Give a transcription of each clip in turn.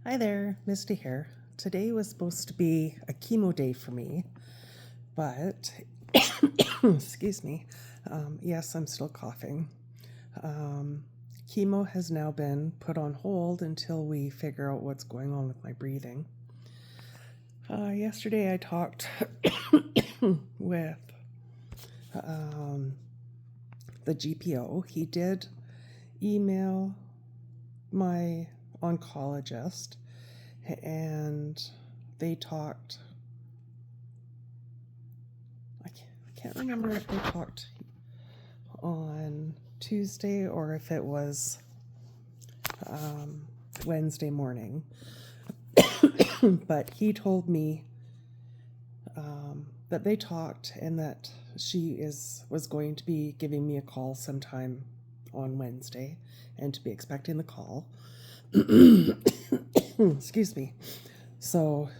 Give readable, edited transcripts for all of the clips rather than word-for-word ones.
Hi there, Misty here. Today was supposed to be a chemo day for me, but excuse me. Yes, I'm still coughing. Chemo has now been put on hold until we figure out what's going on with my breathing. Yesterday I talked with the GPO. He did email my oncologist, and they talked. I can't remember if they talked on Tuesday or if it was Wednesday morning. But he told me that they talked and that she was going to be giving me a call sometime on Wednesday and to be expecting the call. Excuse me. So,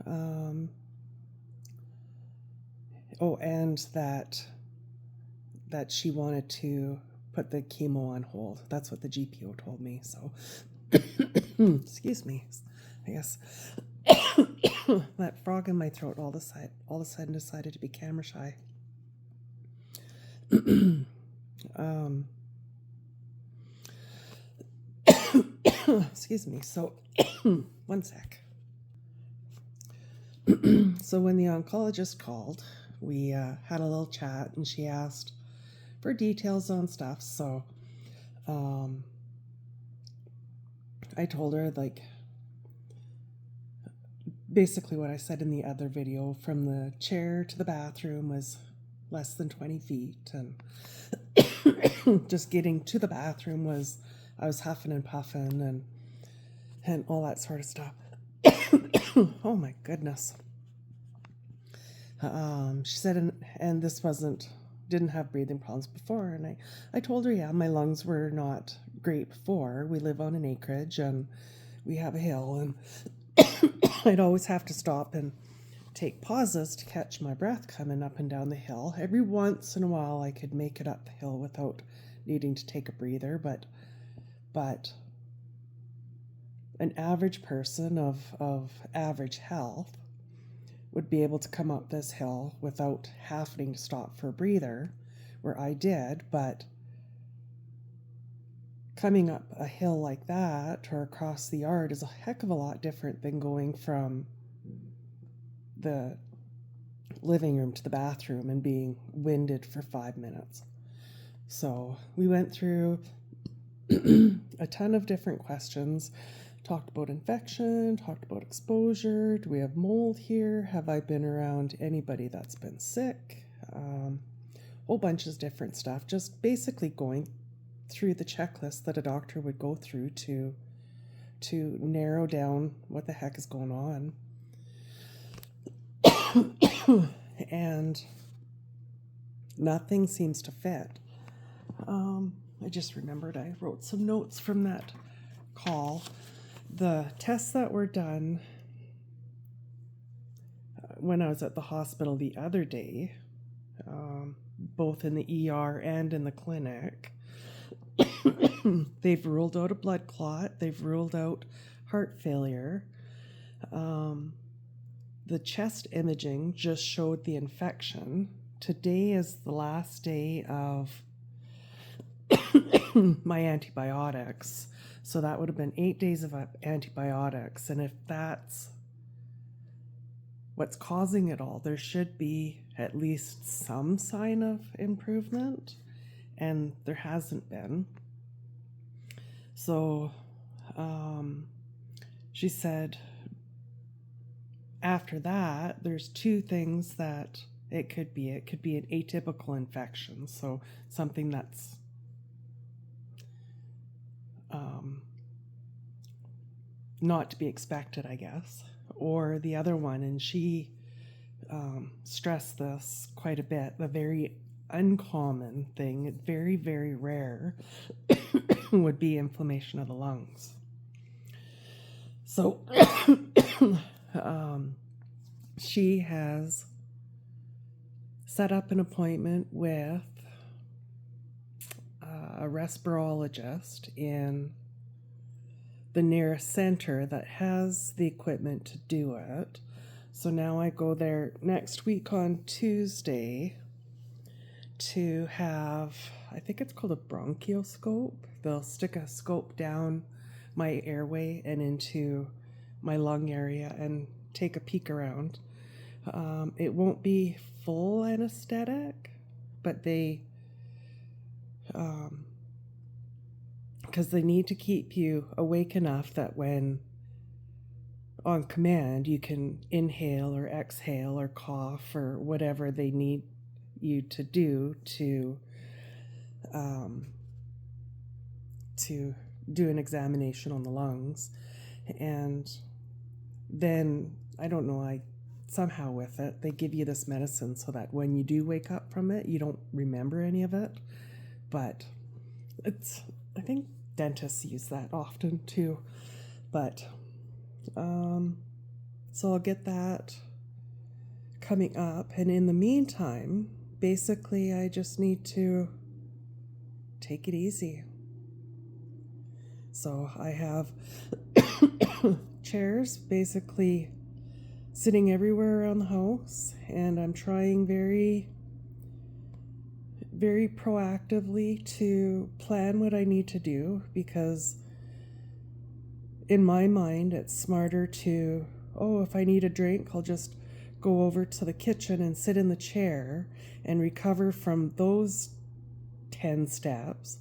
and that she wanted to put the chemo on hold. That's what the GPO told me. So, excuse me. I guess that frog in my throat all of a sudden decided to be camera shy. Excuse me. So, one sec. So when the oncologist called, we had a little chat, and she asked for details on stuff. So I told her, like, basically what I said in the other video, from the chair to the bathroom was less than 20 feet, and just getting to the bathroom I was huffing and puffing and all that sort of stuff. Oh my goodness. She said, and this didn't have breathing problems before, and I told her, yeah, my lungs were not great before. We live on an acreage and we have a hill, and I'd always have to stop and take pauses to catch my breath coming up and down the hill. Every once in a while I could make it up the hill without needing to take a breather, but an average person of average health would be able to come up this hill without having to stop for a breather, where I did. But coming up a hill like that or across the yard is a heck of a lot different than going from the living room to the bathroom and being winded for 5 minutes. So we went through a ton of different questions, talked about infection, talked about exposure. Do we have mold here? Have I been around anybody that's been sick? Whole bunch of different stuff, just basically going through the checklist that a doctor would go through to narrow down what the heck is going on. And nothing seems to fit. I just remembered I wrote some notes from that call. The tests that were done when I was at the hospital the other day, both in the ER and in the clinic, they've ruled out a blood clot. They've ruled out heart failure. The chest imaging just showed the infection. Today is the last day of my antibiotics. So that would have been 8 days of antibiotics. And if that's what's causing it all, there should be at least some sign of improvement. And there hasn't been. So she said after that, there's two things that it could be. It could be an atypical infection, so something that's not to be expected, I guess. Or the other one, and she stressed this quite a bit, the very uncommon thing, very, very rare, would be inflammation of the lungs. So she has set up an appointment with a respirologist in the nearest center that has the equipment to do it. So now I go there next week on Tuesday to have, I think it's called a bronchioscope. They'll stick a scope down my airway and into my lung area and take a peek around. It won't be full anesthetic, but because they need to keep you awake enough that when on command you can inhale or exhale or cough or whatever they need you to do to do an examination on the lungs. And then I don't know, I somehow with it they give you this medicine so that when you do wake up from it you don't remember any of it. But I think dentists use that often too. But so I'll get that coming up, and in the meantime basically I just need to take it easy. So I have chairs basically sitting everywhere around the house, and I'm trying very, very proactively to plan what I need to do, because in my mind it's smarter to, if I need a drink, I'll just go over to the kitchen and sit in the chair and recover from those 10 steps.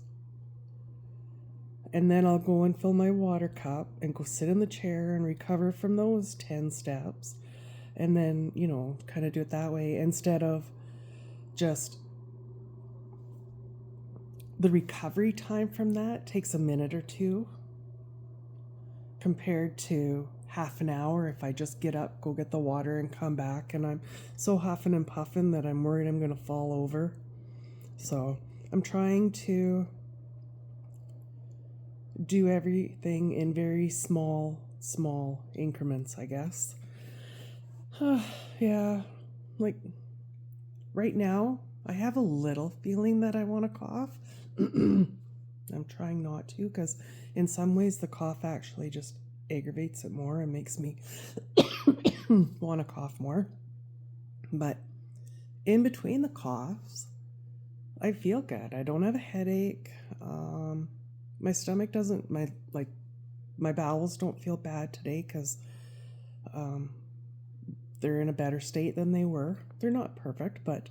And then I'll go and fill my water cup and go sit in the chair and recover from those 10 steps. And then, kind of do it that way, instead of just the recovery time from that takes a minute or two compared to half an hour if I just get up, go get the water and come back, and I'm so huffing and puffing that I'm worried I'm going to fall over. So I'm trying to do everything in very small increments, I guess. Yeah, like right now I have a little feeling that I want to cough. I'm trying not to, because in some ways the cough actually just aggravates it more and makes me want to cough more. But in between the coughs I feel good. I don't have a headache. My stomach doesn't, my bowels don't feel bad today, because they're in a better state than they were. They're not perfect, but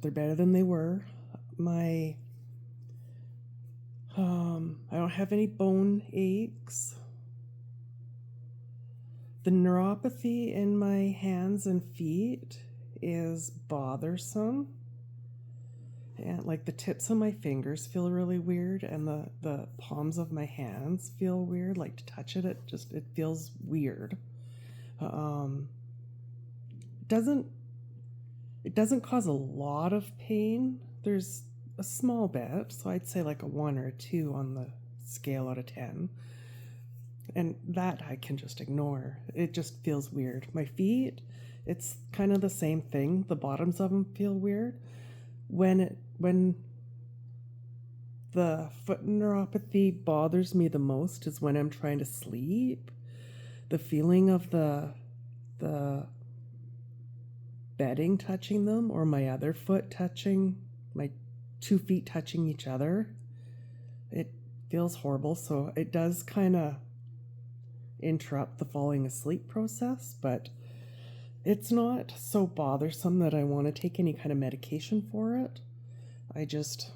they're better than they were. I don't have any bone aches. The neuropathy in my hands and feet is bothersome. And like the tips of my fingers feel really weird, and the palms of my hands feel weird. Like to touch it, it feels weird. It doesn't cause a lot of pain. There's a small bit, so I'd say like a 1 or a 2 on the scale out of 10. And that I can just ignore. It just feels weird. My feet, it's kind of the same thing. The bottoms of them feel weird. When the foot neuropathy bothers me the most is when I'm trying to sleep. The feeling of the bedding touching them, or my other foot touching, my 2 feet touching each other, it feels horrible. So it does kind of interrupt the falling asleep process, but it's not so bothersome that I want to take any kind of medication for it. I just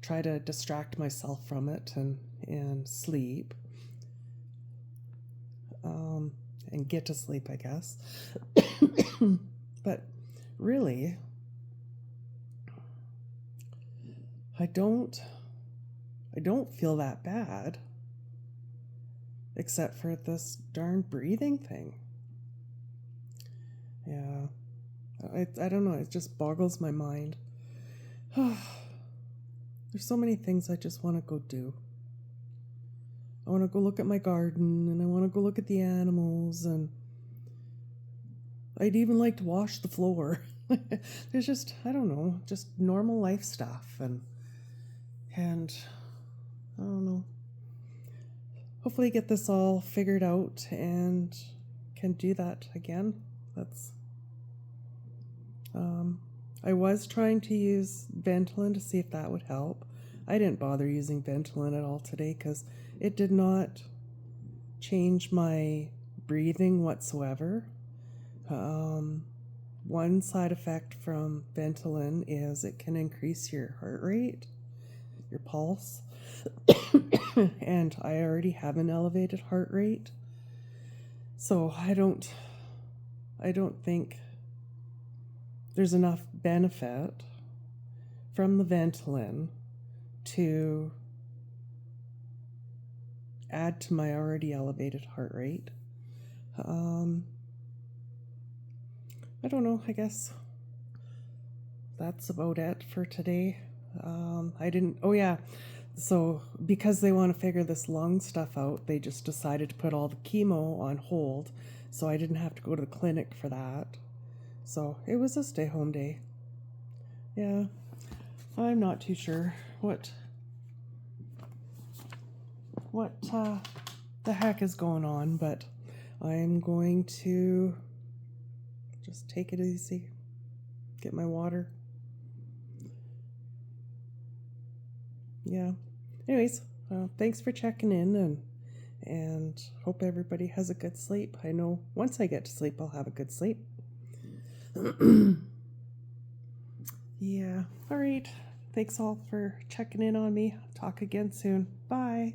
try to distract myself from it and sleep. And get to sleep, I guess. But really, I don't feel that bad, except for this darn breathing thing. Yeah, I don't know, it just boggles my mind. There's so many things I just want to go do. I want to go look at my garden, and I want to go look at the animals, and I'd even like to wash the floor. There's just, I don't know, just normal life stuff, and I don't know. hopefully get this all figured out and can do that again. That's I was trying to use Ventolin to see if that would help. I didn't bother using Ventolin at all today because it did not change my breathing whatsoever. One side effect from Ventolin is it can increase your heart rate, your pulse, and I already have an elevated heart rate, so I don't think there's enough benefit from the Ventolin to add to my already elevated heart rate. I don't know, I guess that's about it for today. So because they want to figure this lung stuff out, they just decided to put all the chemo on hold, so I didn't have to go to the clinic for that. So it was a stay-home day. Yeah, I'm not too sure what the heck is going on, but I'm going to just take it easy, get my water. Yeah. Anyways, thanks for checking in, and hope everybody has a good sleep. I know once I get to sleep, I'll have a good sleep. Yeah. All right. Thanks all for checking in on me. Talk again soon. Bye.